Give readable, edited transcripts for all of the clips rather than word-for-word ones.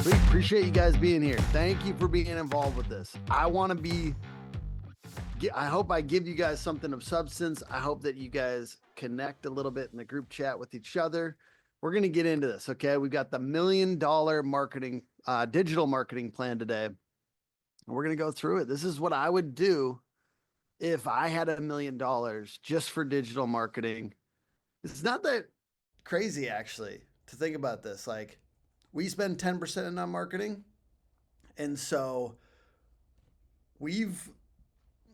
Sweet. Appreciate you guys being here. Thank you for being involved with this. I hope I give you guys something of substance. I hope that you guys connect a little bit in the group chat with each other. We're going to get into this. Okay. We've got the $1 million marketing, digital marketing plan today. We're going to go through it. This is what I would do if I had $1 million just for digital marketing. It's not that crazy, actually, to think about this. Like, we spend 10% on marketing. And so we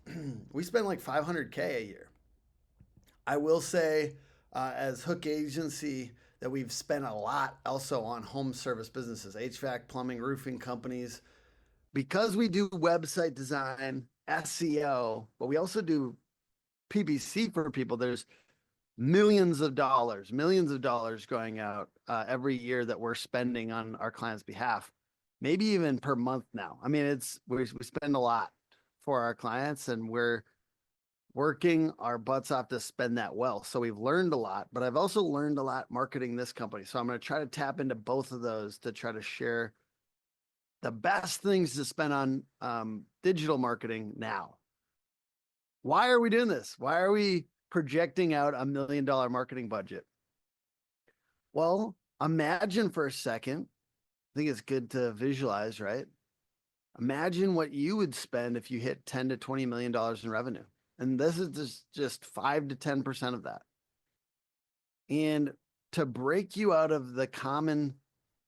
spend like $500K a year. I will say, as Hook Agency, that we've spent a lot also on home service businesses, HVAC, plumbing, roofing companies, because we do website design, SEO, but we also do PPC for people. There's millions of dollars going out every year that we're spending on our clients' behalf, maybe even per month now. I mean, we spend a lot for our clients, and we're working our butts off to spend that well. So we've learned a lot, but I've also learned a lot marketing this company. So I'm going to try to tap into both of those to try to share the best things to spend on digital marketing now. Why are we doing this? Why are we projecting out $1 million marketing budget? Well, imagine for a second. I think it's good to visualize, right? Imagine what you would spend if you hit $10 to $20 million in revenue. And this is just 5 to 10% of that. And to break you out of the common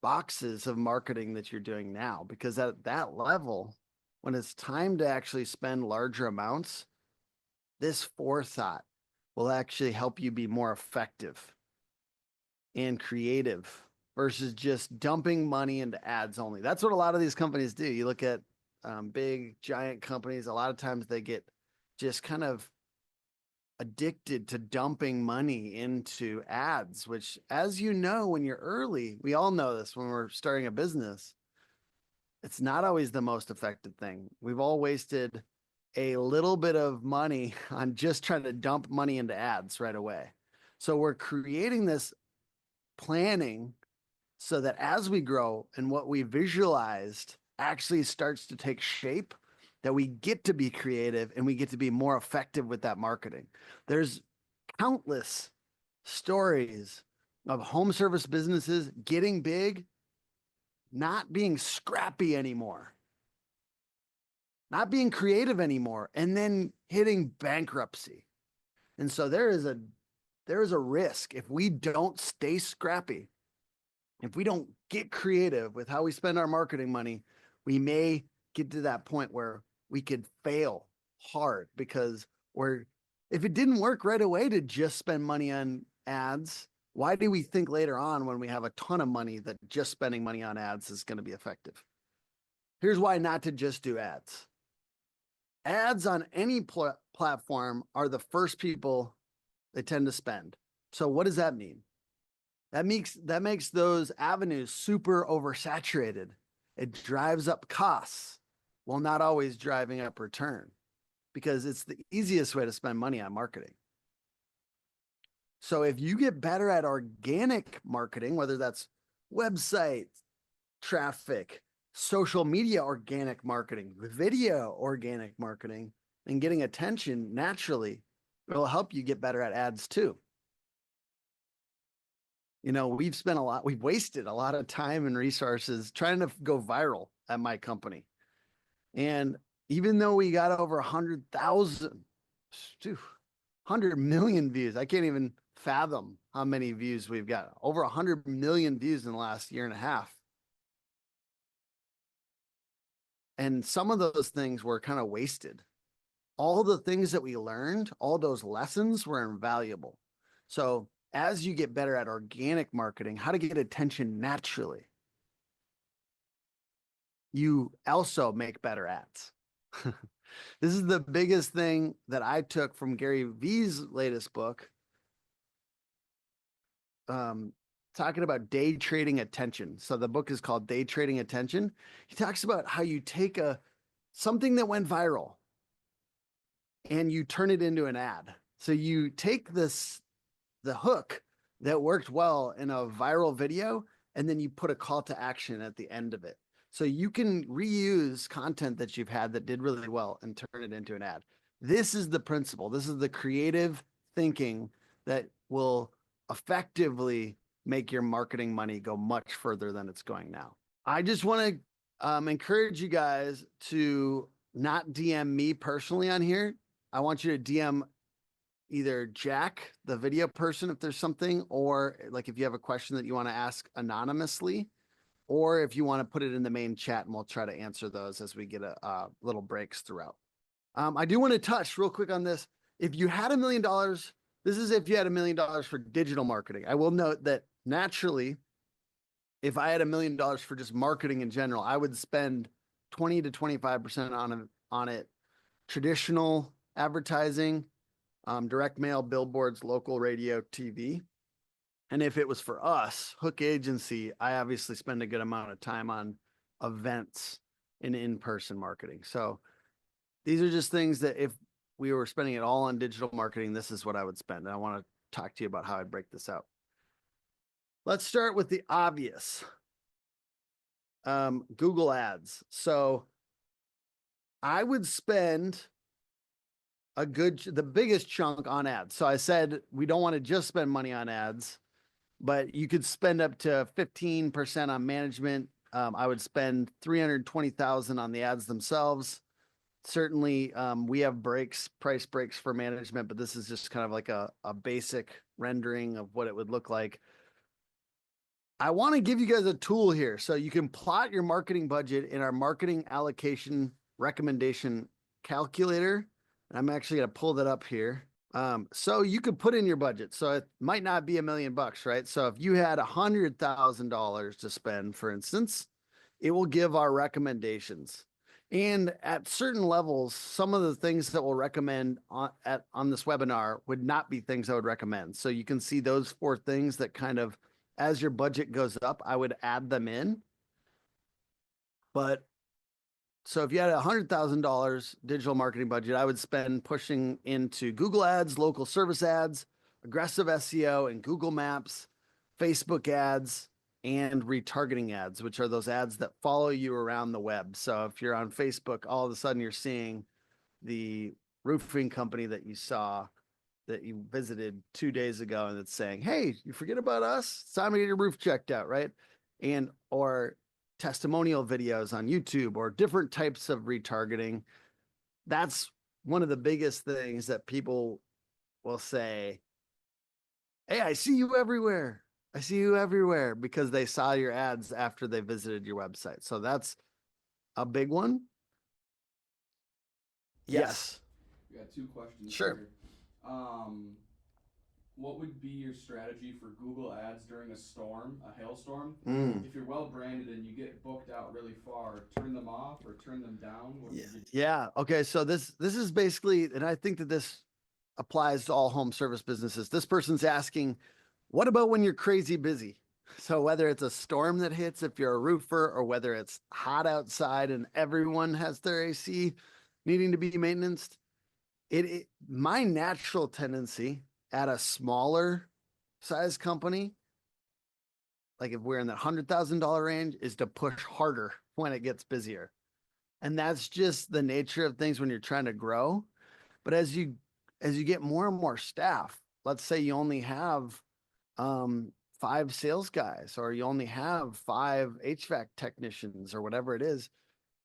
boxes of marketing that you're doing now, because at that level, when it's time to actually spend larger amounts, this forethought will actually help you be more effective and creative versus just dumping money into ads only. That's what a lot of these companies do. You look at big, giant companies, a lot of times they get just kind of addicted to dumping money into ads, which, as you know, when you're early, we all know this when we're starting a business, it's not always the most effective thing. We've all wasted a little bit of money on just trying to dump money into ads right away. So we're creating this planning so that as we grow and what we visualized actually starts to take shape, that we get to be creative and we get to be more effective with that marketing. There's countless stories of home service businesses getting big, not being scrappy anymore, not being creative anymore, and then hitting bankruptcy. And so there is a risk if we don't stay scrappy, if we don't get creative with how we spend our marketing money, we may get to that point where we could fail hard, because if it didn't work right away to just spend money on ads, why do we think later on when we have a ton of money that just spending money on ads is going to be effective? Here's why not to just do ads. Ads on any platform are the first people they tend to spend. So what does that mean? That makes those avenues super oversaturated. It drives up costs while not always driving up return, because it's the easiest way to spend money on marketing. So if you get better at organic marketing, whether that's website traffic, social media organic marketing, video organic marketing, and getting attention naturally, it'll help you get better at ads too. You know, we've wasted a lot of time and resources trying to go viral at my company. And even though we got over 100,000, 100 million views, I can't even fathom how many views we've got. Over 100 million views in the last year and a half. And some of those things were kind of wasted. All the things that we learned, all those lessons were invaluable. So as you get better at organic marketing, how to get attention naturally, you also make better ads. This is the biggest thing that I took from Gary Vee's latest book, talking about day trading attention. So the book is called Day Trading Attention. He talks about how you take something that went viral and you turn it into an ad. So you take the hook that worked well in a viral video and then you put a call to action at the end of it. So you can reuse content that you've had that did really well and turn it into an ad. This is the principle. This is the creative thinking that will effectively make your marketing money go much further than it's going now. I just want to encourage you guys to not DM me personally on here. I want you to DM either Jack, the video person, if there's something, or like if you have a question that you want to ask anonymously, or if you want to put it in the main chat, and we'll try to answer those as we get a little breaks throughout. I do want to touch real quick on this. If you had $1 million, this is if you had $1 million for digital marketing. I will note that naturally, if I had $1 million for just marketing in general, I would spend 20 to 25% on it. Traditional advertising, direct mail, billboards, local radio, TV. And if it was for us, Hook Agency, I obviously spend a good amount of time on events and in-person marketing. So these are just things that if we were spending it all on digital marketing, this is what I would spend. And I want to talk to you about how I break this out. Let's start with the obvious. Google Ads. So I would spend the biggest chunk on ads. So I said we don't want to just spend money on ads, but you could spend up to 15% on management. I would spend $320,000 on the ads themselves. Certainly, we have price breaks for management, but this is just kind of like a basic rendering of what it would look like. I want to give you guys a tool here so you can plot your marketing budget in our marketing allocation recommendation calculator. And I'm actually going to pull that up here. So you could put in your budget. So it might not be $1 million, right? So if you had $100,000 to spend, for instance, it will give our recommendations. And at certain levels, some of the things that we'll recommend on this webinar would not be things I would recommend. So you can see those 4 things that kind of, as your budget goes up, I would add them in. But so if you had $100,000 digital marketing budget, I would spend pushing into Google Ads, local service ads, aggressive SEO, and Google Maps, Facebook ads, and retargeting ads, which are those ads that follow you around the web. So if you're on Facebook, all of a sudden you're seeing the roofing company that you saw that you visited 2 days ago, and it's saying, hey, you forget about us? It's time to get your roof checked out, right? And or testimonial videos on YouTube or different types of retargeting. That's one of the biggest things that people will say, hey, I see you everywhere. I see you everywhere, because they saw your ads after they visited your website. So that's a big one. Yes. We got 2 questions. Sure. Here. What would be your strategy for Google Ads during a storm, a hailstorm? If you're well branded and you get booked out really far, turn them off or turn them down? Yeah. Okay. So this is basically, and I think that this applies to all home service businesses. This person's asking, what about when you're crazy busy? So whether it's a storm that hits, if you're a roofer, or whether it's hot outside and everyone has their AC needing to be maintained, my natural tendency at a smaller size company, like if we're in that $100,000 range, is to push harder when it gets busier. And that's just the nature of things when you're trying to grow. But as you get more and more staff, let's say you only have 5 sales guys, or you only have 5 HVAC technicians, or whatever it is,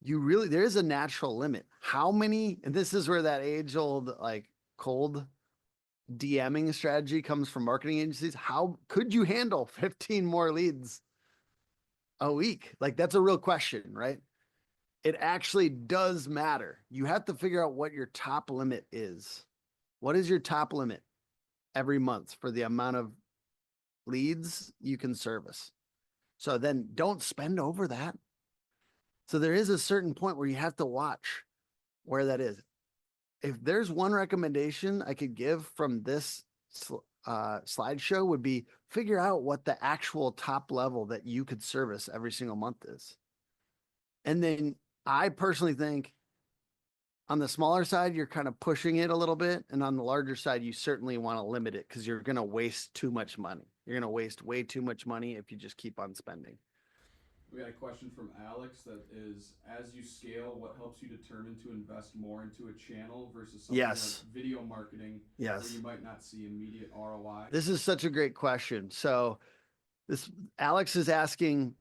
there is a natural limit. How many, and this is where that age old, like, cold DMing strategy comes from marketing agencies. How could you handle 15 more leads a week? Like, that's a real question, right? It actually does matter. You have to figure out what your top limit is. What is your top limit every month for the amount of leads you can service? So then don't spend over that. So there is a certain point where you have to watch where that is. If there's one recommendation I could give from this slideshow, would be figure out what the actual top level that you could service every single month is. And then I personally think on the smaller side, you're kind of pushing it a little bit. And on the larger side, you certainly want to limit it, because you're going to waste too much money. You're going to waste way too much money if you just keep on spending. We got a question from Alex that is, as you scale, what helps you determine to invest more into a channel versus something Yes. like video marketing Yes. where you might not see immediate ROI? This is such a great question. So this Alex is asking,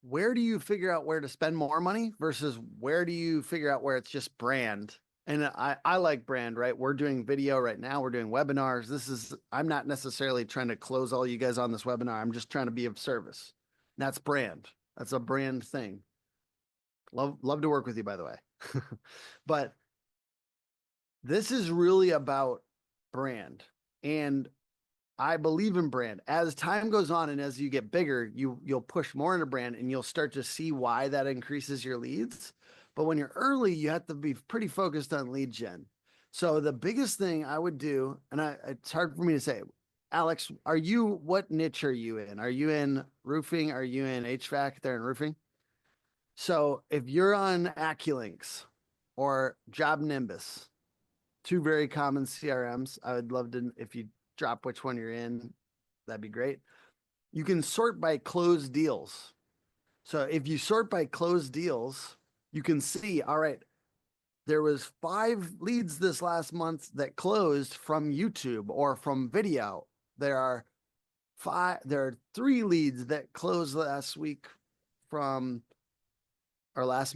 where do you figure out where to spend more money versus where do you figure out where it's just brand? And I like brand, right? We're doing video right now. We're doing webinars. I'm not necessarily trying to close all you guys on this webinar. I'm just trying to be of service. That's brand. That's a brand thing. Love to work with you, by the way. But this is really about brand. And I believe in brand. As time goes on and as you get bigger, you'll push more into brand and you'll start to see why that increases your leads. But when you're early, you have to be pretty focused on lead gen. So the biggest thing I would do, and it's hard for me to say, Alex, what niche are you in? Are you in roofing? Are you in HVAC? They're in roofing. So if you're on AccuLinks or Job Nimbus, two very common CRMs, I would love to, if you drop which one you're in, that'd be great. You can sort by closed deals. So if you sort by closed deals, you can see, all right, there was 5 leads this last month that closed from YouTube or from video. There are 3 leads that closed last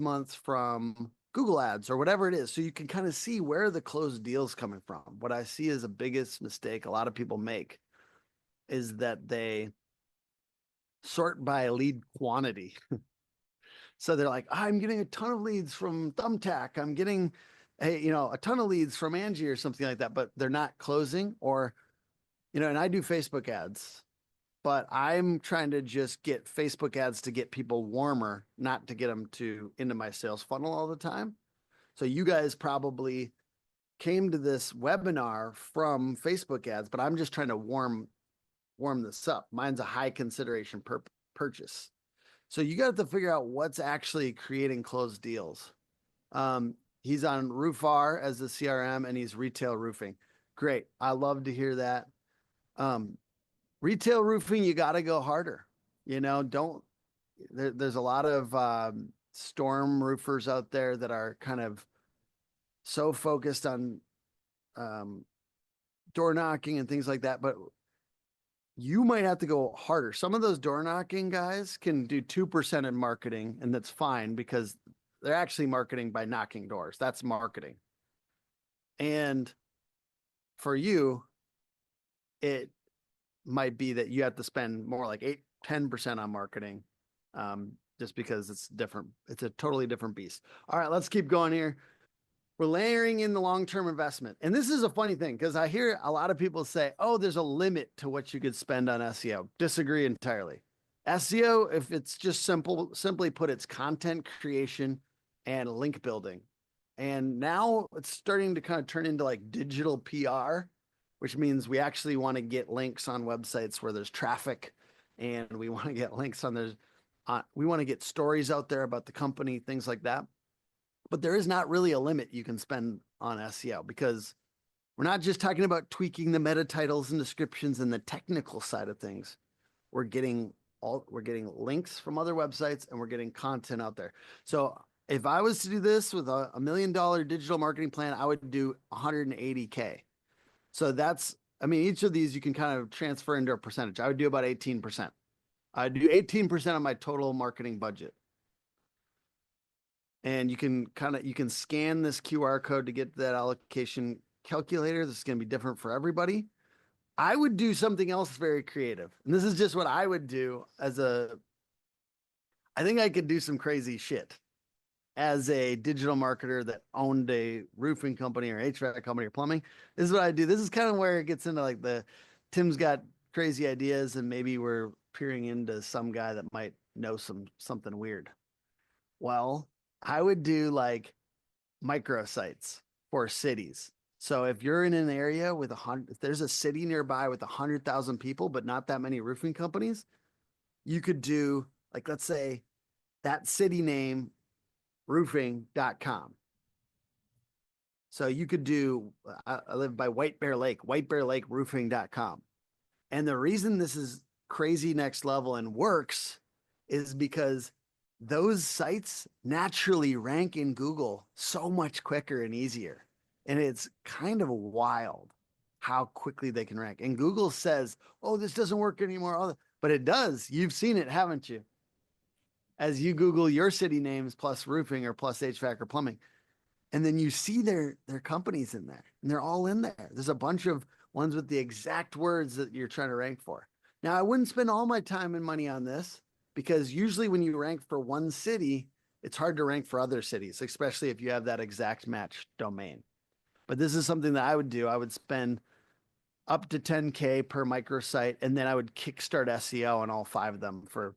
month from Google ads or whatever it is. So you can kind of see where the closed deals coming from. What I see is the biggest mistake a lot of people make is that they sort by lead quantity. So they're like, I'm getting a ton of leads from Thumbtack. I'm getting a ton of leads from Angie or something like that, but they're not closing or, and I do Facebook ads, but I'm trying to just get Facebook ads to get people warmer, not to get them into my sales funnel all the time. So you guys probably came to this webinar from Facebook ads, but I'm just trying to warm this up. Mine's a high consideration purchase. So you got to figure out what's actually creating closed deals. He's on Roofar as the CRM and he's retail roofing. Great. I love to hear that. Retail roofing, you got to go harder. There's a lot of storm roofers out there that are kind of so focused on door knocking and things like that, but you might have to go harder. Some of those door knocking guys can do 2% in marketing, and that's fine because they're actually marketing by knocking doors. That's marketing. And for you, it might be that you have to spend more like 10% on marketing, just because it's different. It's a totally different beast. All right, let's keep going here. We're layering in the long-term investment. And this is a funny thing because I hear a lot of people say, oh, there's a limit to what you could spend on SEO. Disagree entirely. SEO, if it's just simply put, it's content creation and link building. And now it's starting to kind of turn into like digital PR, which means we actually want to get links on websites where there's traffic and we want to get links on we want to get stories out there about the company, things like that. But there is not really a limit you can spend on SEO because we're not just talking about tweaking the meta titles and descriptions and the technical side of things. We're getting links from other websites and we're getting content out there. So if I was to do this with a $1 million digital marketing plan, I would do 180K. So each of these you can kind of transfer into a percentage. I would do about 18%. I'd do 18% of my total marketing budget. And you can scan this QR code to get that allocation calculator. This is going to be different for everybody. I would do something else very creative. And this is just what I would do I think I could do some crazy shit as a digital marketer that owned a roofing company or HVAC company or plumbing. This is what I do. This is kind of where it gets into like Tim's got crazy ideas and maybe we're peering into some guy that might know something weird. Well, I would do like microsites for cities. So if you're in an area with if there's a city nearby with 100,000 people, but not that many roofing companies, you could do like, let's say that city name, roofing.com. So you could do, I live by White Bear Lake, roofing.com. And the reason this is crazy next level and works is because those sites naturally rank in Google so much quicker and easier. And it's kind of wild how quickly they can rank. And Google says, oh, this doesn't work anymore. But it does. You've seen it, haven't you? As you Google your city names plus roofing or plus HVAC or plumbing, and then you see their companies in there, and they're all in there. There's a bunch of ones with the exact words that you're trying to rank for. Now, I wouldn't spend all my time and money on this because usually when you rank for one city, it's hard to rank for other cities, especially if you have that exact match domain. But this is something that I would do. I would spend up to 10K per microsite, and then I would kickstart SEO on all 5 of them for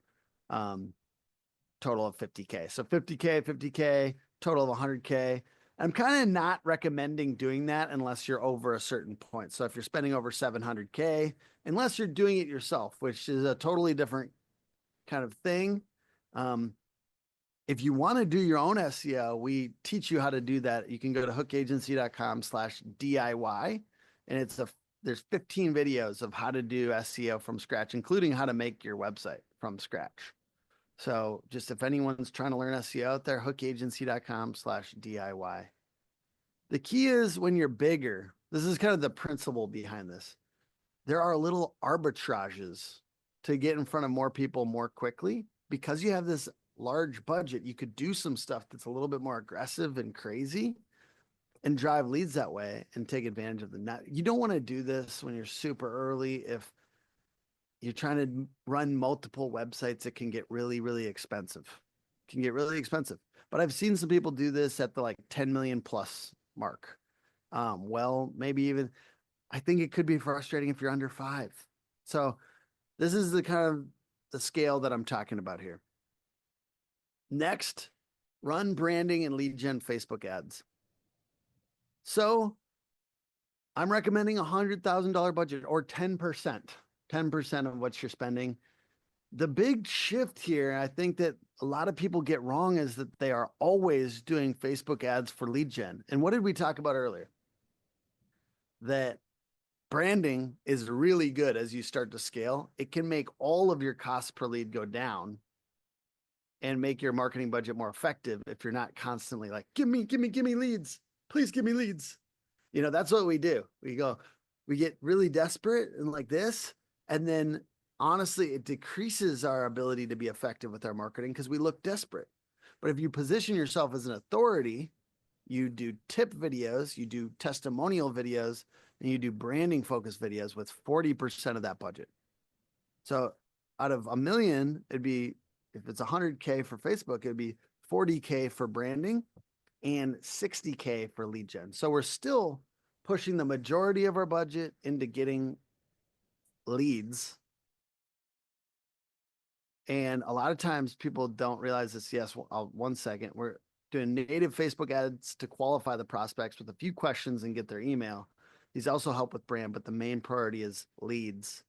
total of 50K. So 50K, total of 100K. I'm kind of not recommending doing that unless you're over a certain point. So if you're spending over 700K, unless you're doing it yourself, which is a totally different kind of thing. If you want to do your own SEO, we teach you how to do that. You can go to hookagency.com/DIY, and there's 15 videos of how to do SEO from scratch, including how to make your website from scratch. So just if anyone's trying to learn SEO out there, hookagency.com/DIY. The key is when you're bigger, this is kind of the principle behind this. There are little arbitrages to get in front of more people more quickly. Because you have this large budget, you could do some stuff that's a little bit more aggressive and crazy and drive leads that way and take advantage of the net. You don't want to do this when you're super early. If you're trying to run multiple websites, it can get really, really expensive. But I've seen some people do this at the like 10 million plus mark. Well, maybe even, I think it could be frustrating if you're under 5. So this is the kind of the scale that I'm talking about here. Next, run branding and lead gen Facebook ads. So I'm recommending $100,000 budget or 10% of what you're spending. The big shift here, I think that a lot of people get wrong, is that they are always doing Facebook ads for lead gen. And what did we talk about earlier? That branding is really good as you start to scale. It can make all of your costs per lead go down and make your marketing budget more effective if you're not constantly like, give me leads. Please give me leads. You know, that's what we do. We get really desperate and like this. And then honestly, it decreases our ability to be effective with our marketing because we look desperate. But if you position yourself as an authority, you do tip videos, you do testimonial videos, and you do branding focused videos with 40% of that budget. So out of $1 million, it'd be, if it's 100K for Facebook, it'd be 40K for branding and 60K for lead gen. So we're still pushing the majority of our budget into getting leads. And a lot of times people don't realize this. Yes, one second. We're doing native Facebook ads to qualify the prospects with a few questions and get their email. These also help with brand, but the main priority is leads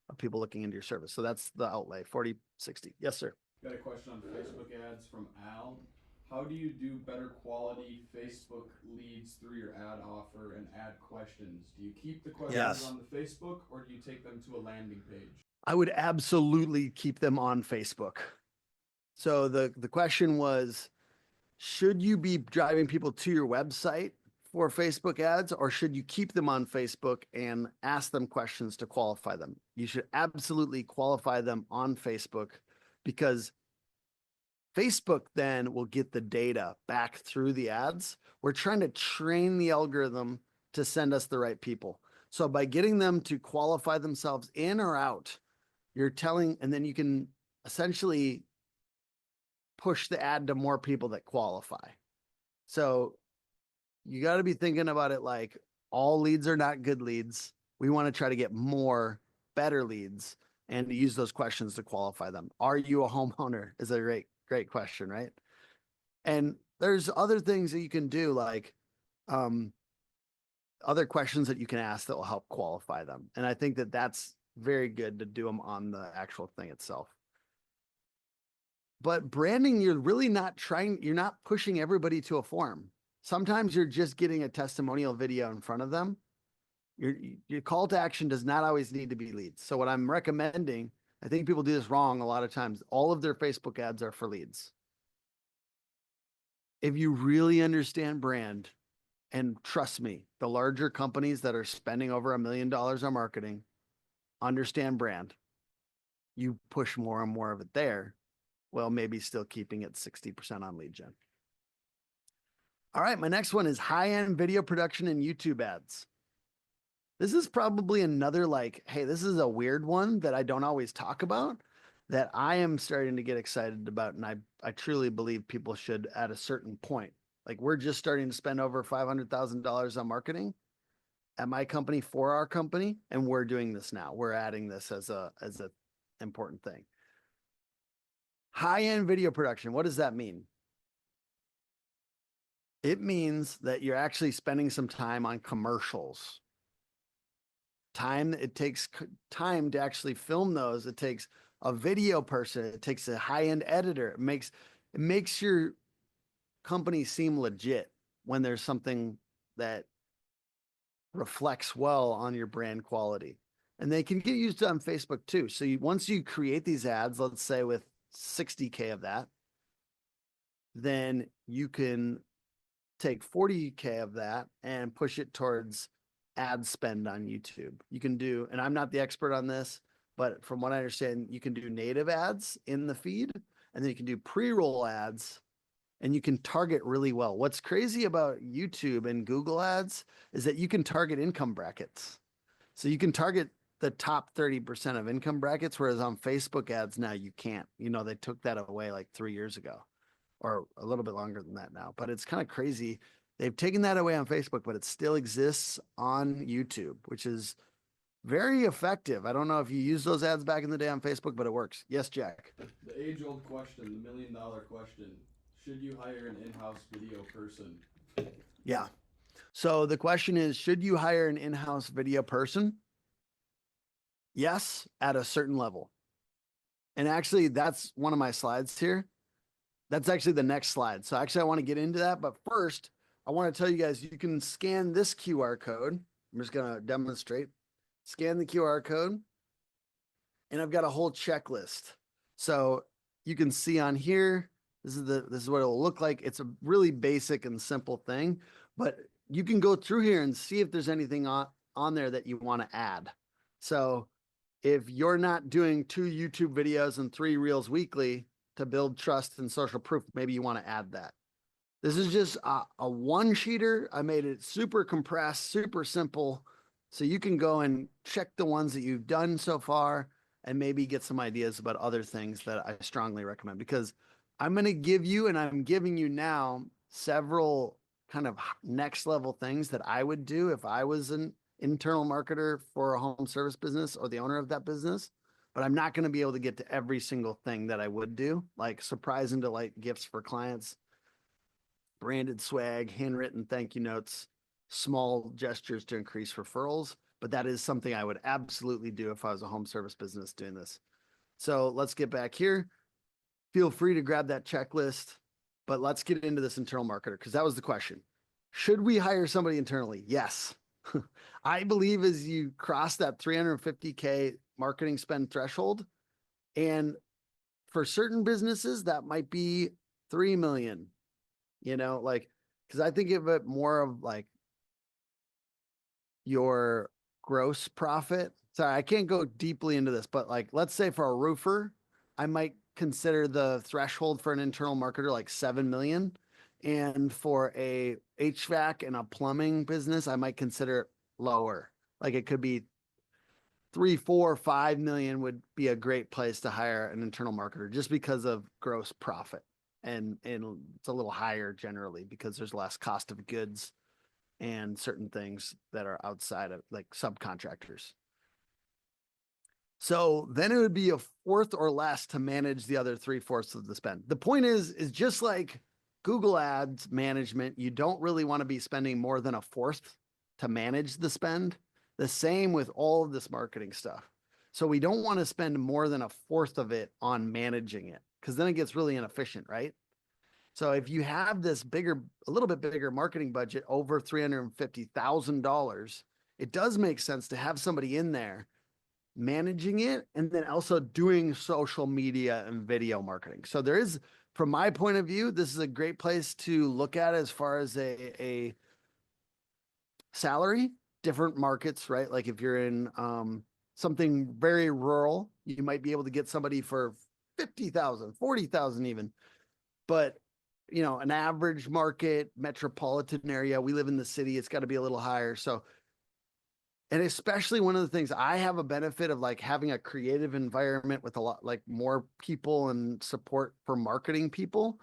of people looking into your service. So that's the outlay, 40, 60. Yes, sir. Got a question on Facebook ads from Al. How do you do better quality Facebook leads through your ad offer and ad questions? Do you keep the questions on the Facebook, or do you take them to a landing page? I would absolutely keep them on Facebook. So the question was, should you be driving people to your website for Facebook ads, or should you keep them on Facebook and ask them questions to qualify them? You should absolutely qualify them on Facebook, because Facebook then will get the data back through the ads. We're trying to train the algorithm to send us the right people. So by getting them to qualify themselves in or out, you're telling, and then you can essentially push the ad to more people that qualify. So you got to be thinking about it like all leads are not good leads. We want to try to get more better leads and use those questions to qualify them. Are you a homeowner is a great question, right? And there's other things that you can do, like other questions that you can ask that will help qualify them. And I think that that's very good to do them on the actual thing itself. But branding, you're really not you're not pushing everybody to a form. Sometimes you're just getting a testimonial video in front of them Your call to action does not always need to be leads. So what I'm recommending, I think people do this wrong a lot of times. All of their Facebook ads are for leads. If you really understand brand, and trust me, the larger companies that are spending over $1 million on marketing understand brand. You push more and more of it there. Well, maybe still keeping it 60% on lead gen. All right, my next one is high-end video production and YouTube ads. This is probably another like, hey, this is a weird one that I don't always talk about that I am starting to get excited about. And I truly believe people should at a certain point. Like we're just starting to spend over $500,000 on marketing at my company for our company. And we're doing this now. We're adding this as a important thing. High-end video production. What does that mean? It means that you're actually spending some time on commercials. It takes time to actually film those. It takes a video person. It takes a high-end editor. It makes your company seem legit when there's something that reflects well on your brand quality. And they can get used to on Facebook too. So once you create these ads, let's say with 60K of that, then you can take 40K of that and push it towards ad spend on YouTube. You can do, and I'm not the expert on this, but from what I understand, you can do native ads in the feed, and then you can do pre-roll ads, and you can target really well. What's crazy about YouTube and Google ads is that you can target income brackets. So you can target the top 30% of income brackets, whereas on Facebook ads now you can't. You know, they took that away like 3 years ago, or a little bit longer than that now, but it's kind of crazy. They've taken that away on Facebook, but it still exists on YouTube, which is very effective. I don't know if you used those ads back in the day on Facebook, but it works. Yes, Jack. The age-old question, the million-dollar question: should you hire an in-house video person? Yeah. So the question is, should you hire an in-house video person? Yes, at a certain level. And actually, that's one of my slides here. That's actually the next slide. So actually, I want to get into that. But first, I want to tell you guys, you can scan this QR code. I'm just going to demonstrate. Scan the QR code. And I've got a whole checklist. So you can see on here, this is what it'll look like. It's a really basic and simple thing, but you can go through here and see if there's anything on there that you want to add. So if you're not doing 2 YouTube videos and 3 reels weekly to build trust and social proof, maybe you want to add that. This is just a one-sheeter. I made it super compressed, super simple, so you can go and check the ones that you've done so far and maybe get some ideas about other things that I strongly recommend, because I'm going to give you, and I'm giving you now, several kind of next level things that I would do if I was an internal marketer for a home service business or the owner of that business. But I'm not going to be able to get to every single thing that I would do, like surprise and delight gifts for clients, branded swag, handwritten thank you notes, small gestures to increase referrals. But that is something I would absolutely do if I was a home service business doing this. So let's get back here. Feel free to grab that checklist, but let's get into this internal marketer, because that was the question. Should we hire somebody internally? Yes. I believe as you cross that 350K marketing spend threshold, and for certain businesses, that might be 3 million, like, because I think of it more of like your gross profit. Sorry, I can't go deeply into this, but like, let's say for a roofer, I might consider the threshold for an internal marketer like 7 million. And for a HVAC and a plumbing business, I might consider it lower. Like it could be 3, 4, 5 million would be a great place to hire an internal marketer, just because of gross profit. And it's a little higher generally because there's less cost of goods and certain things that are outside of, like, subcontractors. So then it would be a fourth or less to manage the other 3/4 of the spend. The point is just like Google Ads management, you don't really want to be spending more than a fourth to manage the spend. The same with all of this marketing stuff. So we don't want to spend more than a fourth of it on managing it, because then it gets really inefficient, right? So if you have this a little bit bigger marketing budget over $350,000, it does make sense to have somebody in there managing it and then also doing social media and video marketing. So there is, from my point of view, this is a great place to look at as far as a salary, different markets, right? Like if you're in something very rural, you might be able to get somebody for 50,000, 40,000 even. But you know, an average market, metropolitan area, we live in the city, it's got to be a little higher. So, and especially one of the things, I have a benefit of like having a creative environment with a lot, like more people and support for marketing people.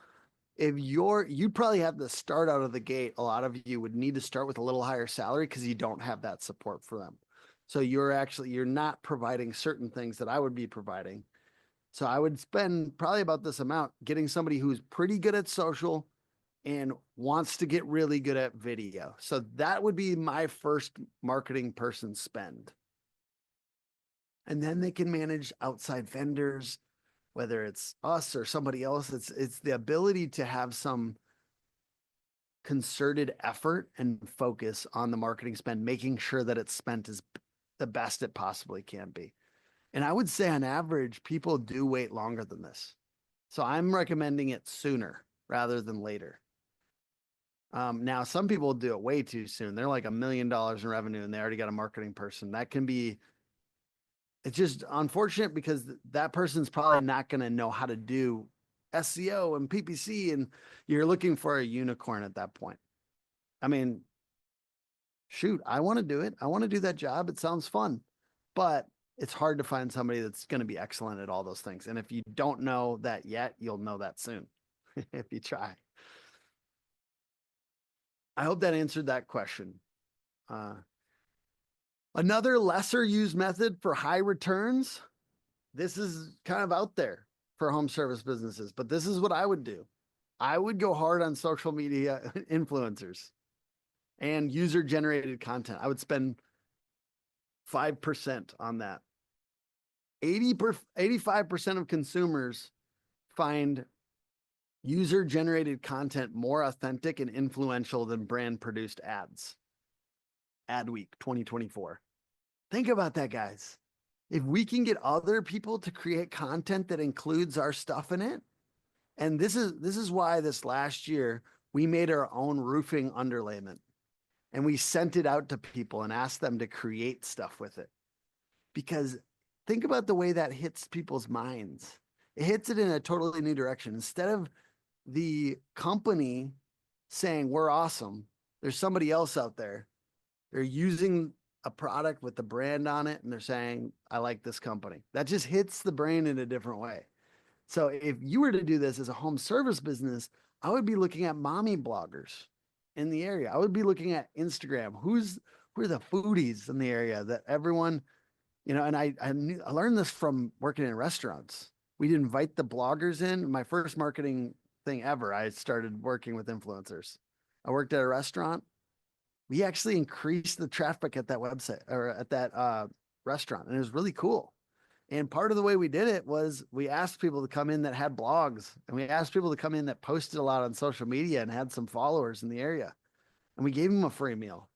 If you'd probably have to start out of the gate. A lot of you would need to start with a little higher salary because you don't have that support for them. So you're not providing certain things that I would be providing. So I would spend probably about this amount getting somebody who's pretty good at social and wants to get really good at video. So that would be my first marketing person spend. And then they can manage outside vendors, whether it's us or somebody else. It's the ability to have some concerted effort and focus on the marketing spend, making sure that it's spent as the best it possibly can be. And I would say on average, people do wait longer than this. So I'm recommending it sooner rather than later. Now, some people do it way too soon. They're like $1 million in revenue and they already got a marketing person. That can be, it's just unfortunate because that person's probably not going to know how to do SEO and PPC, and you're looking for a unicorn at that point. I mean, shoot, I want to do it. I want to do that job. It sounds fun, but it's hard to find somebody that's going to be excellent at all those things. And if you don't know that yet, you'll know that soon if you try. I hope that answered that question. Another lesser used method for high returns. This is kind of out there for home service businesses, but this is what I would do. I would go hard on social media influencers and user generated content. I would spend 5% on that. 85% of consumers find user generated content more authentic and influential than brand produced ads. Ad week 2024. Think about that, guys. If we can get other people to create content that includes our stuff in it, and this is why this last year we made our own roofing underlayment and we sent it out to people and asked them to create stuff with it. Because think about the way that hits people's minds. It hits it in a totally new direction. Instead of the company saying, we're awesome, there's somebody else out there. They're using a product with the brand on it and they're saying, I like this company. That just hits the brain in a different way. So if you were to do this as a home service business, I would be looking at mommy bloggers in the area. I would be looking at Instagram. Who are the foodies in the area that everyone, you know, and I learned this from working in restaurants. We'd invite the bloggers in. My first marketing thing ever, I started working with influencers. I worked at a restaurant. We actually increased the traffic at that website or at that restaurant. And it was really cool. And part of the way we did it was we asked people to come in that had blogs, and we asked people to come in that posted a lot on social media and had some followers in the area. And we gave them a free meal.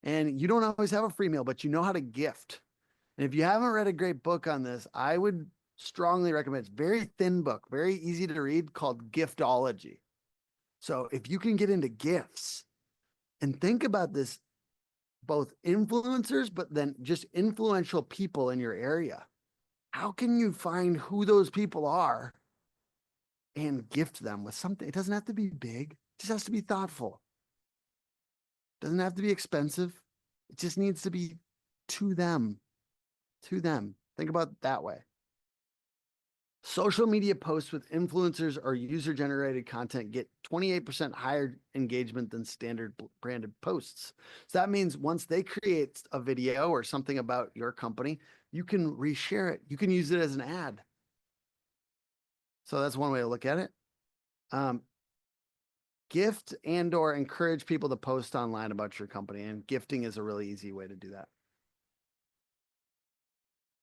And you don't always have a free meal, but you know how to gift. And if you haven't read a great book on this, I would strongly recommend. It's a very thin book, very easy to read, called Giftology. So if you can get into gifts and think about this, both influencers, but then just influential people in your area. How can you find who those people are and gift them with something? It doesn't have to be big. It just has to be thoughtful. It doesn't have to be expensive. It just needs to be to them. To them. Think about it that way. Social media posts with influencers or user-generated content get 28% higher engagement than standard branded posts. So that means once they create a video or something about your company, you can reshare it. You can use it as an ad. So that's one way to look at it. Gift and or encourage people to post online about your company, and gifting is a really easy way to do that.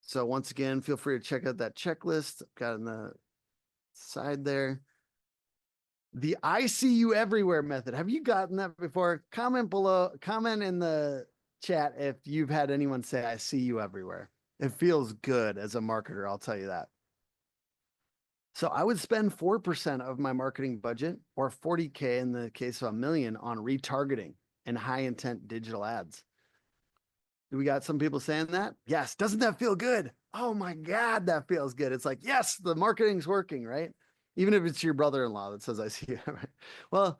So once again, feel free to check out that checklist. Got on the side there. The I see you everywhere method. Have you gotten that before? Comment below, comment in the chat if you've had anyone say, I see you everywhere. It feels good as a marketer, I'll tell you that. So I would spend 4% of my marketing budget, or 40K in the case of $1 million, on retargeting and high intent digital ads. Do we got some people saying that? Yes. Doesn't that feel good? Oh my God, that feels good. It's like, yes, the marketing's working, right? Even if it's your brother-in-law that says, I see you. Well,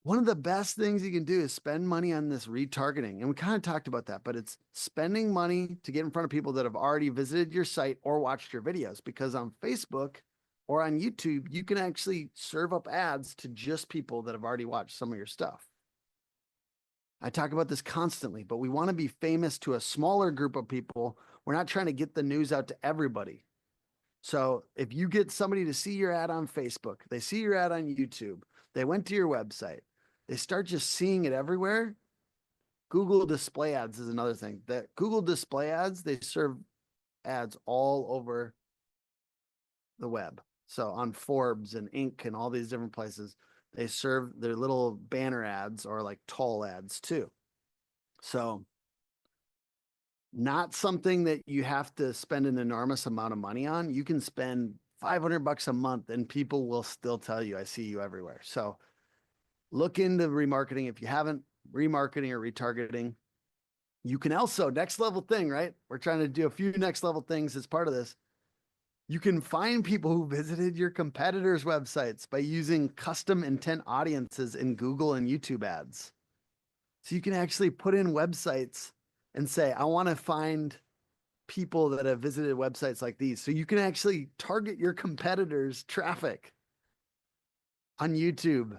one of the best things you can do is spend money on this retargeting. And we kind of talked about that, but it's spending money to get in front of people that have already visited your site or watched your videos, because on Facebook or on YouTube, you can actually serve up ads to just people that have already watched some of your stuff. I talk about this constantly, but we want to be famous to a smaller group of people. We're not trying to get the news out to everybody. So if you get somebody to see your ad on Facebook, they see your ad on YouTube, they went to your website, they start just seeing it everywhere. Google display ads is another thing. That Google display ads, they serve ads all over the web. So on Forbes and Inc. and all these different places, they serve their little banner ads or like tall ads too. So not something that you have to spend an enormous amount of money on. You can spend $500 a month and people will still tell you, I see you everywhere. So look into remarketing. If you haven't, remarketing or retargeting. You can also, next level thing, right? We're trying to do a few next level things as part of this. You can find people who visited your competitors' websites by using custom intent audiences in Google and YouTube ads. So you can actually put in websites and say, I want to find people that have visited websites like these. So you can actually target your competitors' traffic on YouTube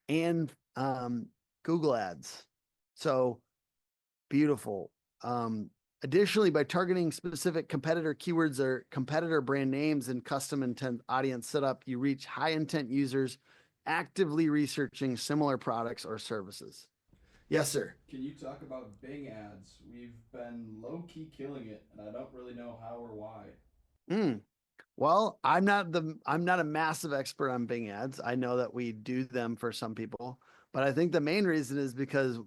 and Google ads. So beautiful. Additionally, by targeting specific competitor keywords or competitor brand names and custom intent audience setup, you reach high intent users actively researching similar products or services. Yes, sir. Can you talk about Bing ads? We've been low-key killing it, and I don't really know how or why. Well, I'm not a massive expert on Bing ads. I know that we do them for some people, but I think the main reason is because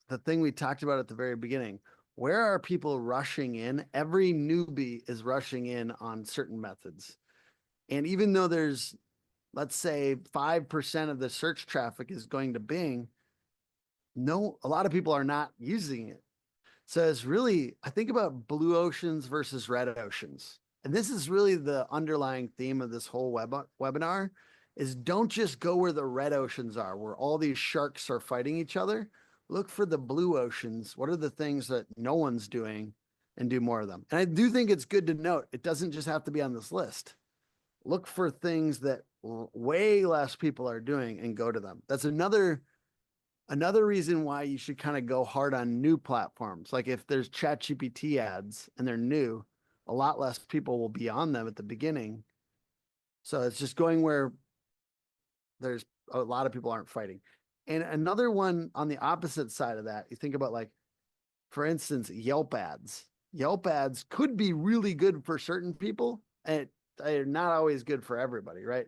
the thing we talked about at the very beginning, where are people rushing in? Every newbie is rushing in on certain methods. And even though there's, let's say 5% of the search traffic is going to Bing, a lot of people are not using it. So it's really, I think about blue oceans versus red oceans. And this is really the underlying theme of this whole webinar is don't just go where the red oceans are, where all these sharks are fighting each other. Look for the blue oceans. What are the things that no one's doing, and do more of them? And I do think it's good to note, it doesn't just have to be on this list. Look for things that way less people are doing and go to them. That's another reason why you should kind of go hard on new platforms. Like if there's ChatGPT ads and they're new, a lot less people will be on them at the beginning. So it's just going where there's a lot of people aren't fighting. And another one on the opposite side of that, you think about, like, for instance, Yelp ads. Yelp ads could be really good for certain people, and they're not always good for everybody, right?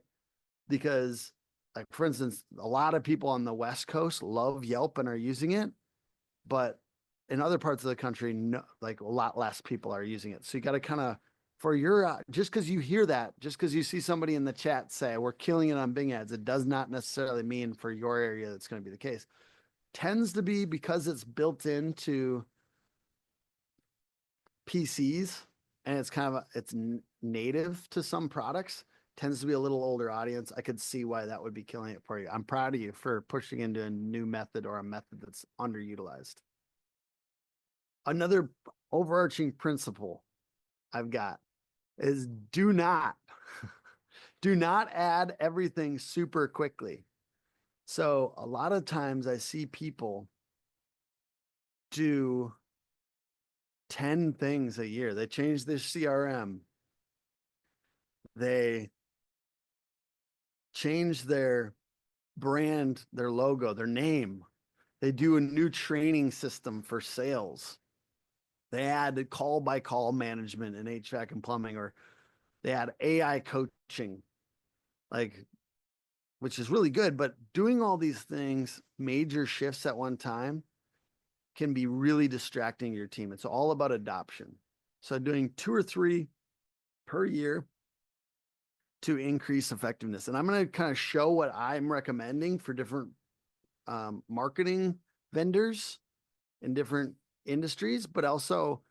Because, like, for instance, a lot of people on the West Coast love Yelp and are using it, but in other parts of the country, no, like a lot less people are using it. So you got to kind of, for your, just because you hear that, just because you see somebody in the chat say, we're killing it on Bing ads, it does not necessarily mean for your area that's going to be the case. Tends to be because it's built into PCs and it's kind of, it's native to some products, tends to be a little older audience. I could see why that would be killing it for you. I'm proud of you for pushing into a new method or a method that's underutilized. Another overarching principle I've got is do not add everything super quickly. So a lot of times I see people do 10 things a year. They change their CRM. They change their brand, their logo, their name. They do a new training system for sales. They add call by call management in HVAC and plumbing, or they add AI coaching, like, which is really good, but doing all these things, major shifts at one time, can be really distracting your team. It's all about adoption. So doing 2 or 3 per year to increase effectiveness. And I'm going to kind of show what I'm recommending for different marketing vendors in different industries, but also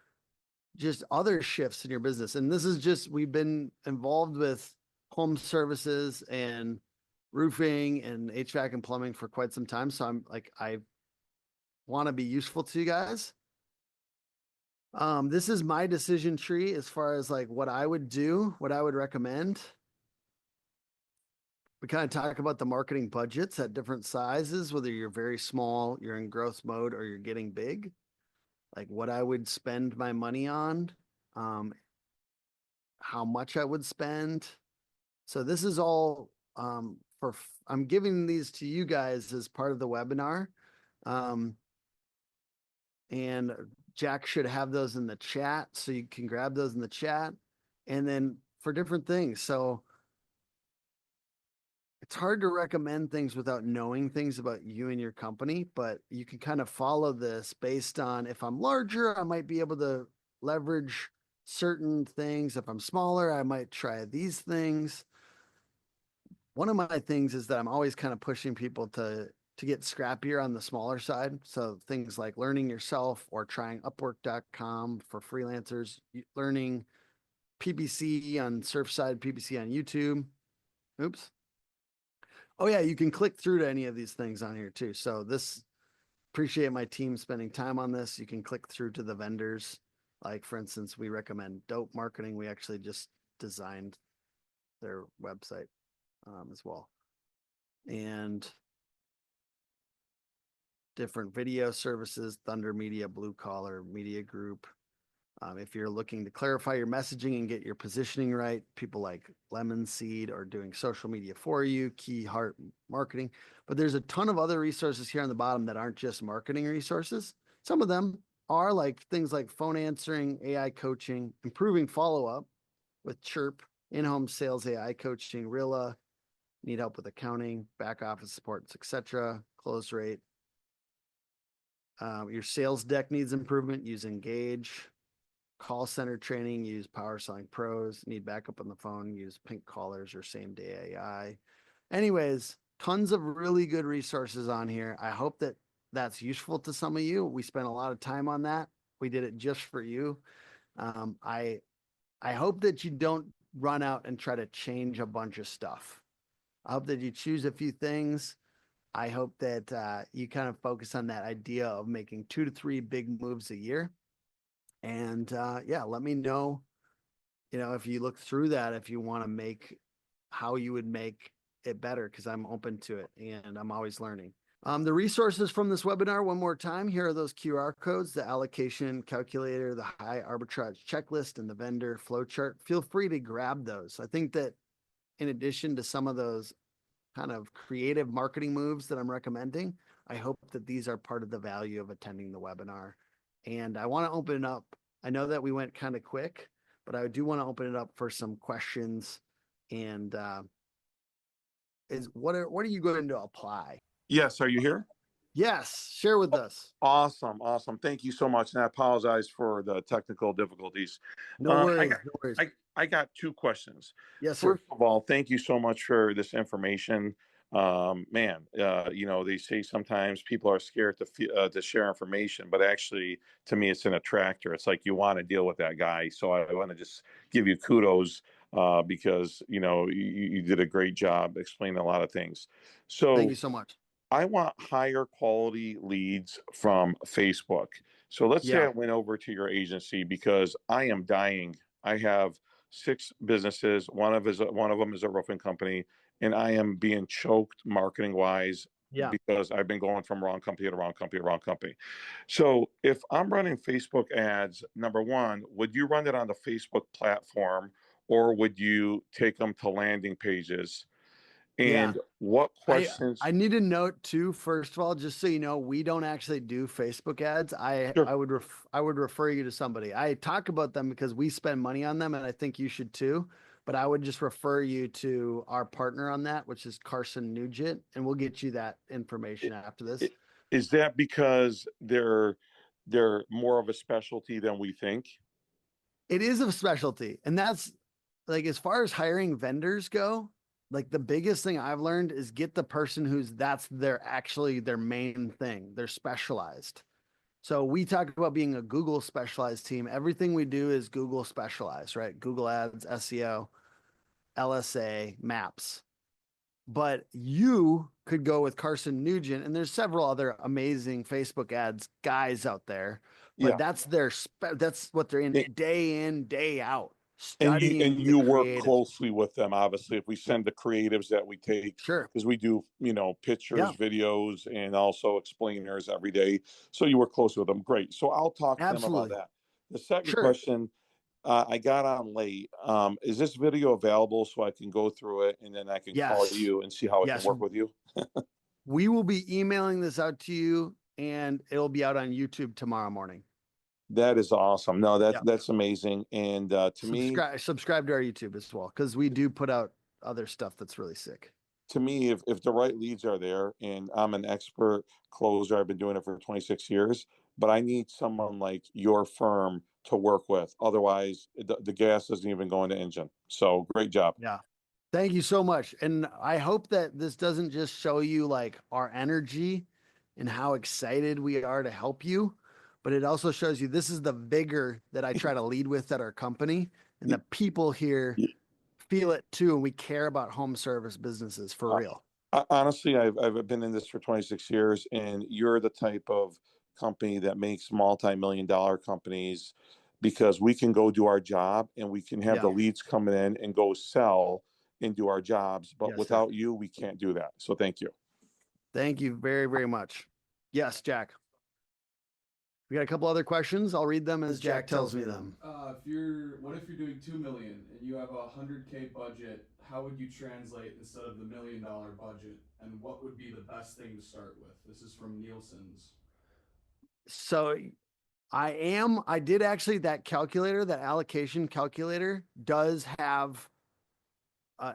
just other shifts in your business. And this is just, we've been involved with home services and roofing and HVAC and plumbing for quite some time. So I'm like, I want to be useful to you guys. This is my decision tree as far as like what I would do, what I would recommend. We kind of talk about the marketing budgets at different sizes, whether you're very small, you're in growth mode, or you're getting big. Like what I would spend my money on, how much I would spend. So this is all I'm giving these to you guys as part of the webinar. And Jack should have those in the chat, so you can grab those in the chat. And then for different things. So it's hard to recommend things without knowing things about you and your company, but you can kind of follow this based on, if I'm larger, I might be able to leverage certain things. If I'm smaller, I might try these things. One of my things is that I'm always kind of pushing people to get scrappier on the smaller side. So things like learning yourself or trying upwork.com for freelancers, learning PPC on Surfside, PPC on YouTube. Oops. Oh yeah, you can click through to any of these things on here too. So this, appreciate my team spending time on this. You can click through to the vendors. Like for instance, we recommend Dope Marketing. We actually just designed their website as well. And different video services, Thunder Media, Blue Collar Media Group. If you're looking to clarify your messaging and get your positioning right, people like Lemon Seed are doing social media for you, Key Heart Marketing. But there's a ton of other resources here on the bottom that aren't just marketing resources. Some of them are like things like phone answering, AI coaching, improving follow-up with Chirp, in-home sales AI coaching, Rilla, need help with accounting, back office support, etc., close rate. Your sales deck needs improvement, use Engage. Call center training, use Power Selling Pros. Need backup on the phone, use Pink Callers or Same Day AI. Anyways, tons of really good resources on here. I hope that that's useful to some of you. We spent a lot of time on that. We did it just for you. I hope that you don't run out and try to change a bunch of stuff. I hope that you choose a few things. I hope that you kind of focus on that idea of making 2 to 3 big moves a year. And yeah, let me know, if you look through that, if you want to make how you would make it better, because I'm open to it and I'm always learning. The resources from this webinar, one more time, here are those QR codes, the allocation calculator, the high arbitrage checklist, and the vendor flow chart. Feel free to grab those. I think that in addition to some of those kind of creative marketing moves that I'm recommending, I hope that these are part of the value of attending the webinar. And I want to open it up. I know that we went kind of quick, but I do want to open it up for some questions. And what are you going to apply? Yes, are you here? Yes, share with us. Awesome. Thank you so much. And I apologize for the technical difficulties. No worries. No worries. I got 2 questions. Yes, sir. First of all, thank you so much for this information. They say sometimes people are scared to share information, but actually, to me, it's an attractor. It's like you want to deal with that guy. So I want to just give you kudos because you did a great job explaining a lot of things. So thank you so much. I want higher quality leads from Facebook. So let's say I went over to your agency because I am dying. I have 6 businesses. One of them is a roofing company, and I am being choked marketing wise because I've been going from wrong company to wrong company to wrong company. So if I'm running Facebook ads, number one, would you run it on the Facebook platform, or would you take them to landing pages? And what questions? I need to note too, first of all, just so you know, we don't actually do Facebook ads. I would refer you to somebody. I talk about them because we spend money on them, and I think you should too. But I would just refer you to our partner on that, which is Carson Nugent, and we'll get you that information after this. Is that because they're they're more of a specialty than we think. It is a specialty. And that's like, as far as hiring vendors go, like the biggest thing I've learned is get the person that's actually their main thing. They're specialized. So we talked about being a Google specialized team. Everything we do is Google specialized, right? Google Ads, SEO, LSA, Maps. But you could go with Carson Nugent, and there's several other amazing Facebook ads guys out there. But that's what they're in day in, day out, studying you work creatives. closely with them. Obviously, if we send the creatives that we take, sure, because we do, pictures, videos, and also explainers every day. So you work closely with them. Great. So I'll talk to them about that. The second question, I got on late. Is this video available so I can go through it and then I can call you and see how I can work with you? We will be emailing this out to you, and it'll be out on YouTube tomorrow morning. That is awesome. No, that's amazing. And subscribe to our YouTube as well, because we do put out other stuff that's really sick. To me, if the right leads are there, and I'm an expert closer, I've been doing it for 26 years, but I need someone like your firm to work with. Otherwise, the gas doesn't even go in the engine. So great job. Yeah. Thank you so much. And I hope that this doesn't just show you like our energy and how excited we are to help you, but it also shows you this is the vigor that I try to lead with at our company, and the people here feel it too. And we care about home service businesses for real. Honestly, I've been in this for 26 years, and you're the type of company that makes multi-million-dollar companies, because we can go do our job and we can have the leads coming in and go sell and do our jobs. But without you, we can't do that. So thank you. Thank you very, very much. Yes, Jack. We got a couple other questions. I'll read them as Jack tells me them. What if you're doing 2 million and you have a 100K budget? How would you translate instead of the $1 million budget? And what would be the best thing to start with? This is from Nielsen's. So I did actually, that calculator, that allocation calculator does have,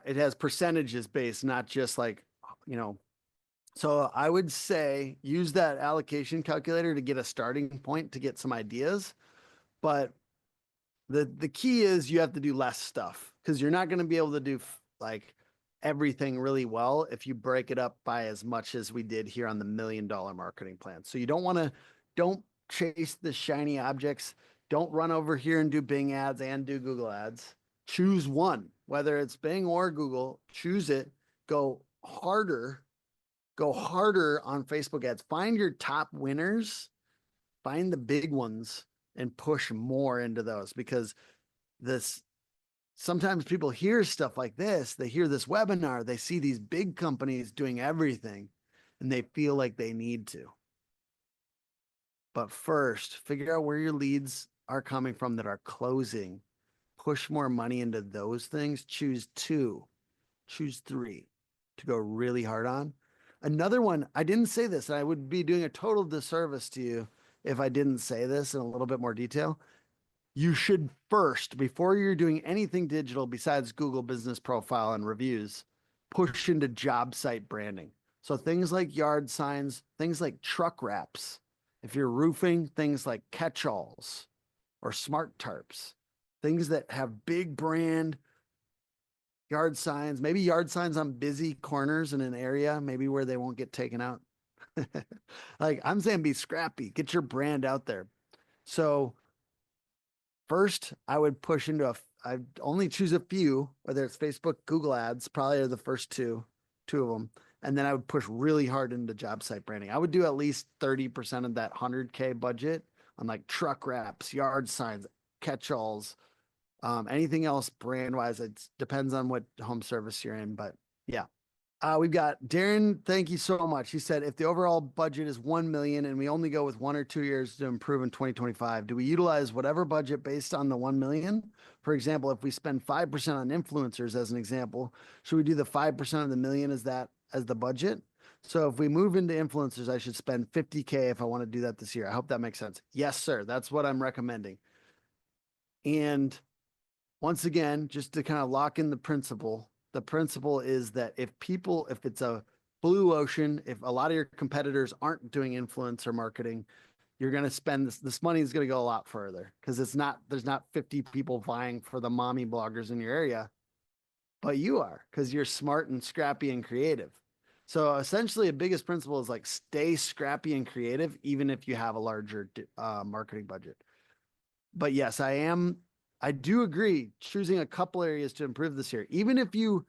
it has percentages based, not just like, so I would say use that allocation calculator to get a starting point, to get some ideas. But the key is you have to do less stuff, because you're not going to be able to do like everything really well if you break it up by as much as we did here on the $1 million marketing plan. So you don't chase the shiny objects. Don't run over here and do Bing ads and do Google ads. Choose one, whether it's Bing or Google, choose it, go harder on Facebook ads. Find your top winners, find the big ones, and push more into those, because sometimes people hear stuff like this. They hear this webinar, they see these big companies doing everything, and they feel like they need to. But first, figure out where your leads are coming from that are closing. Push more money into those things. Choose 2, choose 3 to go really hard on. Another one, I didn't say this, and I would be doing a total disservice to you if I didn't say this in a little bit more detail. You should first, before you're doing anything digital besides Google Business Profile and reviews, push into job site branding. So things like yard signs, things like truck wraps. If you're roofing, things like catch-alls or smart tarps, things that have big brand yard signs, maybe yard signs on busy corners in an area, maybe where they won't get taken out. Like I'm saying, be scrappy, get your brand out there. So first I would push into I'd only choose a few, whether it's Facebook, Google ads, probably are the first two of them. And then I would push really hard into job site branding. I would do at least 30% of that 100K budget on like truck wraps, yard signs, catch-alls, anything else brand wise. It depends on what home service you're in, but yeah. We've got Darren. Thank you so much. He said, if the overall budget is 1 million and we only go with 1 or 2 years to improve in 2025, do we utilize whatever budget based on the 1 million? For example, if we spend 5% on influencers as an example, should we do the 5% of the million as the budget? So if we move into influencers, I should spend 50K if I want to do that this year. I hope that makes sense. Yes, sir. That's what I'm recommending. And once again, just to kind of lock in the principle is that if it's a blue ocean, if a lot of your competitors aren't doing influencer marketing, you're going to spend this money is going to go a lot further because there's not 50 people vying for the mommy bloggers in your area, but you are because you're smart and scrappy and creative. So essentially, a biggest principle is like stay scrappy and creative, even if you have a larger marketing budget. But yes, I do agree choosing a couple areas to improve this year. Even if you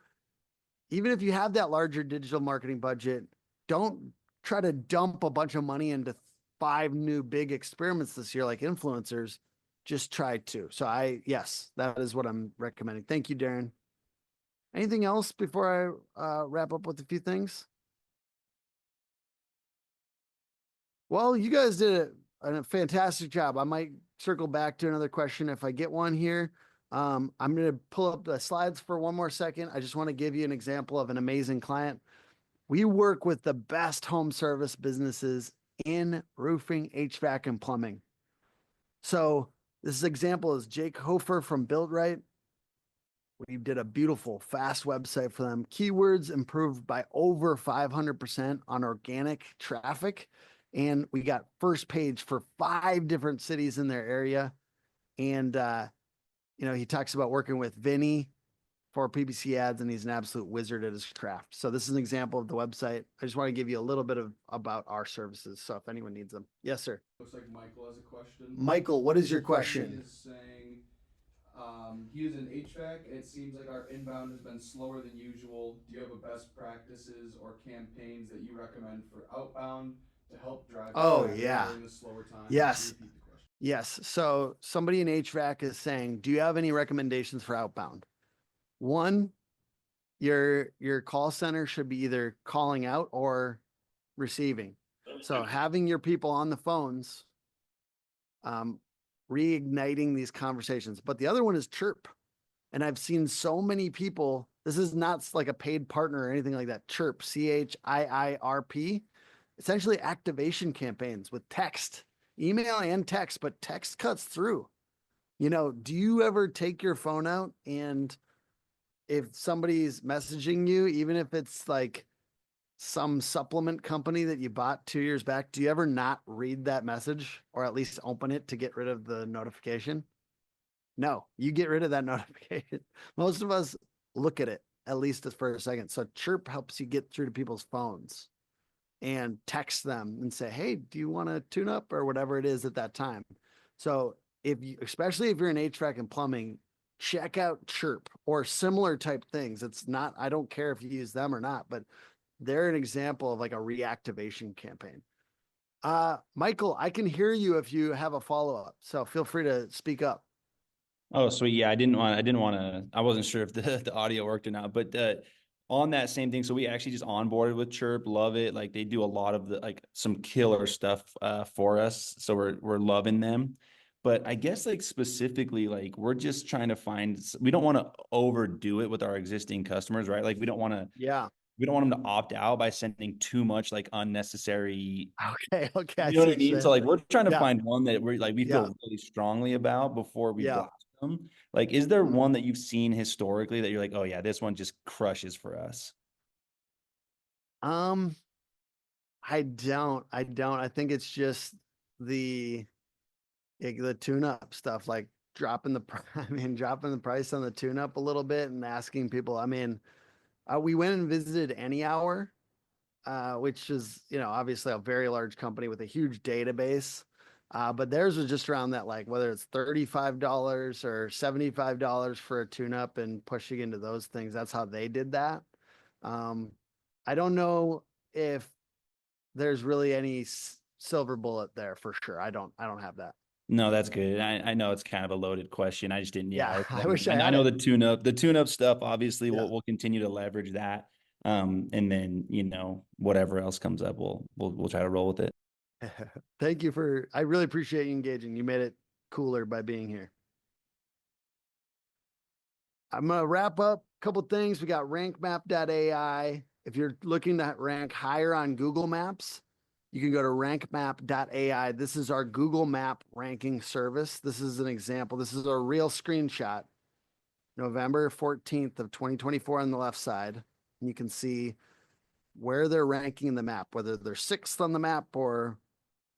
have that larger digital marketing budget, don't try to dump a bunch of money into 5 new big experiments this year, like influencers. Just try 2. So yes, that is what I'm recommending. Thank you, Darren. Anything else before I wrap up with a few things? Well, you guys did a fantastic job. I might circle back to another question if I get one here. I'm going to pull up the slides for one more second. I just want to give you an example of an amazing client. We work with the best home service businesses in roofing, HVAC, and plumbing. So this example is Jake Hofer from BuildRight. We did a beautiful, fast website for them. Keywords improved by over 500% on organic traffic. And we got first page for 5 different cities in their area. And, he talks about working with Vinny for PPC ads, and he's an absolute wizard at his craft. So this is an example of the website. I just want to give you a little bit about our services. So if anyone needs them. Yes, sir. Looks like Michael has a question. Michael, what is your question? He is saying, he is in HVAC. It seems like our inbound has been slower than usual. Do you have a best practices or campaigns that you recommend for outbound to help drive during the slower time? Yes. Yes. So somebody in HVAC is saying, do you have any recommendations for outbound? One, your call center should be either calling out or receiving. So having your people on the phones, reigniting these conversations. But the other one is Chirp. And I've seen so many people, this is not like a paid partner or anything like that. Chirp, CHIIRP, essentially activation campaigns with text, email and text, but text cuts through. Do you ever take your phone out and if somebody's messaging you, even if it's like some supplement company that you bought 2 years back, do you ever not read that message or at least open it to get rid of the notification? No, you get rid of that notification. Most of us look at it at least for a second. So Chirp helps you get through to people's phones and text them and say, hey, do you want to tune up or whatever it is at that time? So especially if you're in HVAC and plumbing, check out Chirp or similar type things. It's not, I don't care if you use them or not, but they're an example of like a reactivation campaign. Michael, I can hear you if you have a follow-up, so feel free to speak up. Oh, sweet. Yeah, I wasn't sure if the audio worked or not, but on that same thing. So we actually just onboarded with Chirp, love it. Like they do a lot of some killer stuff for us. So we're loving them. But I guess specifically, we're just trying to we don't want to overdo it with our existing customers, right? Like we don't want them to opt out by sending too much unnecessary. Okay. You know what I mean? So we're trying to find one that we feel really strongly about before we blast them. Is there one that you've seen historically that you're like, oh yeah, this one just crushes for us? I don't. I think it's just the tune-up stuff, like dropping the price on the tune-up a little bit and asking people. We went and visited Any Hour, which is, obviously a very large company with a huge database. But theirs was just around that, whether it's $35 or $75 for a tune-up and pushing into those things. That's how they did that. I don't know if there's really any silver bullet there for sure. I don't have that. No, that's good. I know it's kind of a loaded question. I just didn't. Yeah, I wish I know the tune-up stuff. Obviously, we'll continue to leverage that. And then whatever else comes up, we'll try to roll with it. Thank you I really appreciate you engaging. You made it cooler by being here. I'm gonna wrap up a couple things. We got rankmap.ai. If you're looking to rank higher on Google Maps, you can go to rankmap.ai. This is our Google Map ranking service. This is an example. This is a real screenshot. November 14th of 2024 on the left side. And you can see where they're ranking in the map, whether they're 6th on the map or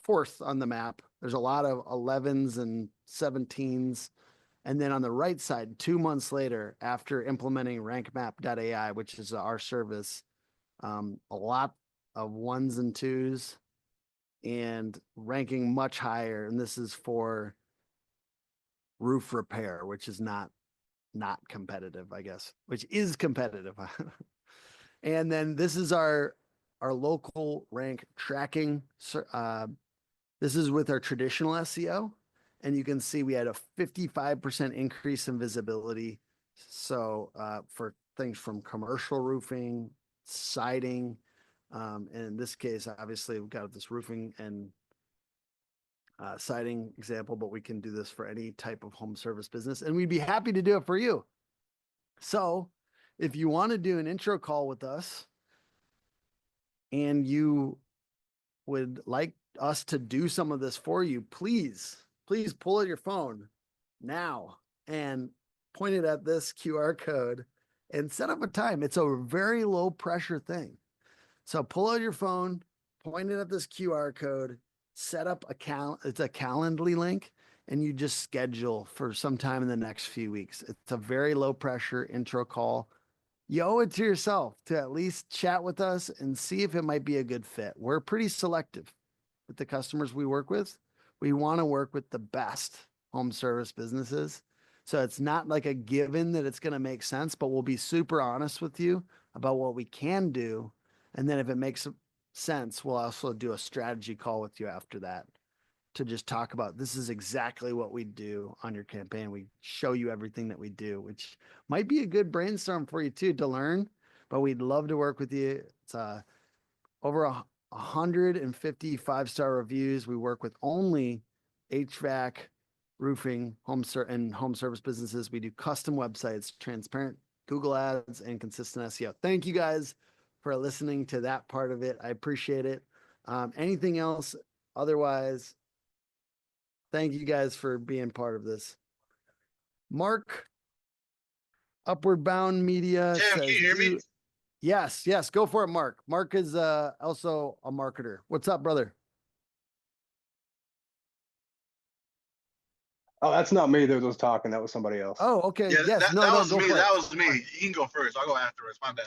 fourth on the map. There's a lot of 11s and 17s. And then on the right side, 2 months later, after implementing rankmap.ai, which is our service, a lot of 1s and 2s and ranking much higher. And this is for roof repair, which is not competitive, I guess, which is competitive. And then this is our local rank tracking. This is with our traditional SEO. And you can see we had a 55% increase in visibility. So for things from commercial roofing, siding, and in this case, obviously we've got this roofing and siding example, but we can do this for any type of home service business, and we'd be happy to do it for you. So if you want to do an intro call with us and you would like us to do some of this for you, please pull out your phone now and point it at this QR code and set up a time. It's a very low pressure thing. So pull out your phone, point it at this QR code, set up it's a Calendly link, and you just schedule for some time in the next few weeks. It's a very low pressure intro call. You owe it to yourself to at least chat with us and see if it might be a good fit. We're pretty selective with the customers we work with. We want to work with the best home service businesses. So it's not like a given that it's going to make sense, but we'll be super honest with you about what we can do. And then if it makes sense, we'll also do a strategy call with you after that to just talk about this is exactly what we do on your campaign. We show you everything that we do, which might be a good brainstorm for you too to learn, but we'd love to work with you. It's over 150 5-star reviews. We work with only HVAC, roofing, home service businesses. We do custom websites, transparent Google ads, and consistent SEO. Thank you guys for listening to that part of it. I appreciate it. Anything else? Otherwise, thank you guys for being part of this. Mark, Upward Bound Media Tim, says, can you hear me? Yes, go for it, Mark. Mark is also a marketer. What's up, brother? Oh, that's not me that was talking. That was somebody else. Oh, okay. Yeah, Yes, that was me. That was me. You can go first. I'll go afterwards. My bad.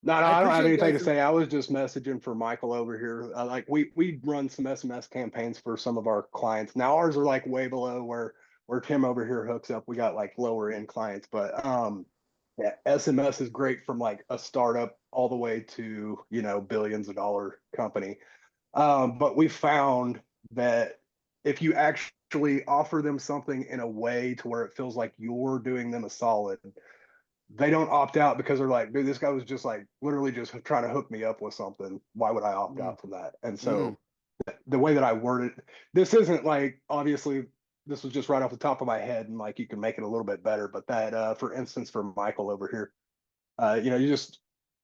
No, I I don't have appreciate you anything to guys- say. I was just messaging for Michael over here. Like we run some SMS campaigns for some of our clients. Now ours are like way below where Tim over here hooks up. We got like lower end clients, but yeah, SMS is great from like a startup all the way to, you know, billions of dollar company. But we found that if you actually offer them something in a way to where it feels like you're doing them a solid, they don't opt out because they're like, dude, this guy was just like literally just trying to hook me up with something. Why would I opt out from that? And so the way that I word it, this isn't like, obviously this was just right off the top of my head and like you can make it a little bit better. But that, for instance, for Michael over here, you know, you just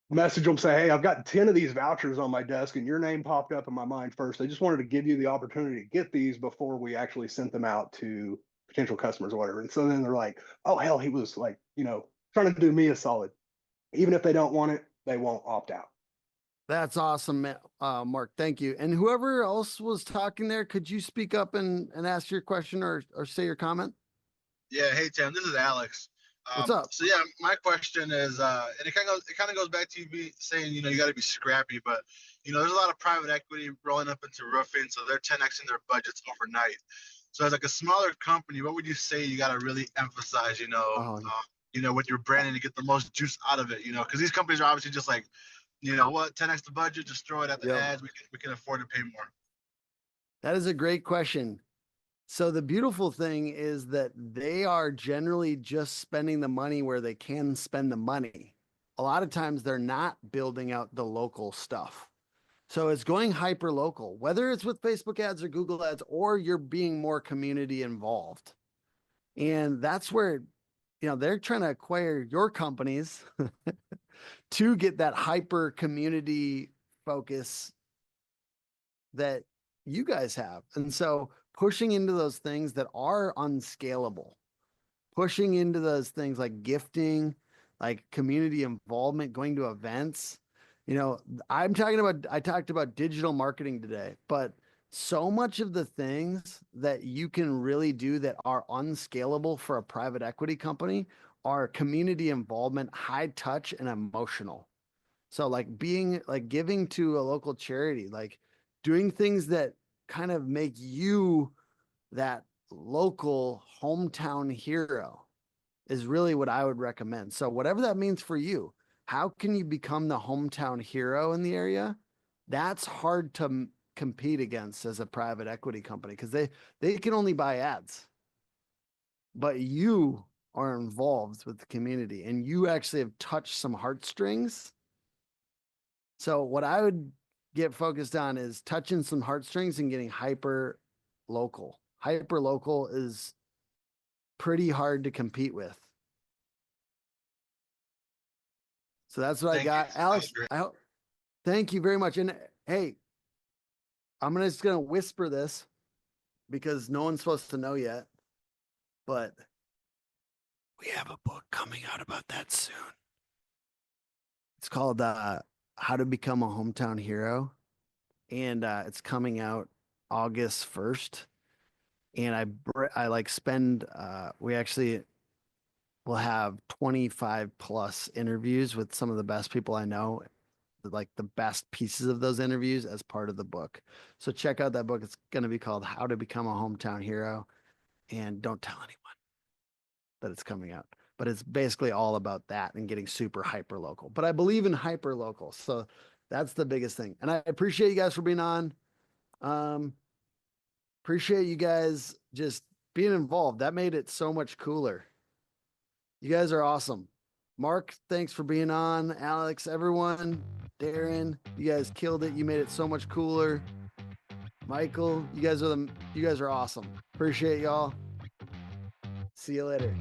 message them, say, hey, I've got 10 of these vouchers on my desk and your name popped up in my mind first. I just wanted to give you the opportunity to get these before we actually sent them out to potential customers or whatever. And so then they're like, oh, hell, he was like, you know, trying to do me a solid. Even if they don't want it, they won't opt out. That's awesome, Mark. Thank you. And whoever else was talking there, could you speak up and ask your question or say your comment? Yeah. Hey, Tim. This is Alex. What's up? So yeah, my question is, and it kind of goes back to you saying, you know, you got to be scrappy, but you know, there's a lot of private equity rolling up into roofing, so they're 10xing their budgets overnight. So as like a smaller company, what would you say you got to really emphasize, you know, with your branding to get the most juice out of it, you know, because these companies are obviously just like, you know what, 10x the budget, just throw it at the ads. We can afford to pay more. That is a great question. So the beautiful thing is that they are generally just spending the money where they can spend the money. A lot of times they're not building out the local stuff. So it's going hyper local, whether it's with Facebook ads or Google ads, or you're being more community involved. And that's where, you know, they're trying to acquire your companies to get that hyper community focus that you guys have. And so pushing into those things that are unscalable, pushing into those things like gifting, like community involvement, going to events, You know, I talked about digital marketing today, but so much of the things that you can really do that are unscalable for a private equity company are community involvement, high touch, and emotional. So like giving to a local charity, like doing things that kind of make you that local hometown hero is really what I would recommend. So whatever that means for you, how can you become the hometown hero in the area? That's hard to compete against as a private equity company because they can only buy ads. But you are involved with the community and you actually have touched some heartstrings. So what I would get focused on is touching some heartstrings and getting hyper local. Hyper local is pretty hard to compete with. So that's what I got. Alex, thank you very much. And hey, I'm just gonna whisper this because no one's supposed to know yet, but we have a book coming out about that soon. It's called How to Become a Hometown Hero. And it's coming out August 1st. And I like spend we actually will have 25 plus interviews with some of the best people I know, like the best pieces of those interviews as part of the book. So check out that book. It's going to be called How to Become a Hometown Hero. And don't tell anyone that it's coming out. But it's basically all about that and getting super hyper local. But I believe in hyper local. So that's the biggest thing. And I appreciate you guys for being on. Appreciate you guys just being involved. That made it so much cooler. You guys are awesome. Mark, thanks for being on. Alex, everyone, Darren, you guys killed it. You made it so much cooler. Michael, you guys are awesome. Appreciate y'all. See you later.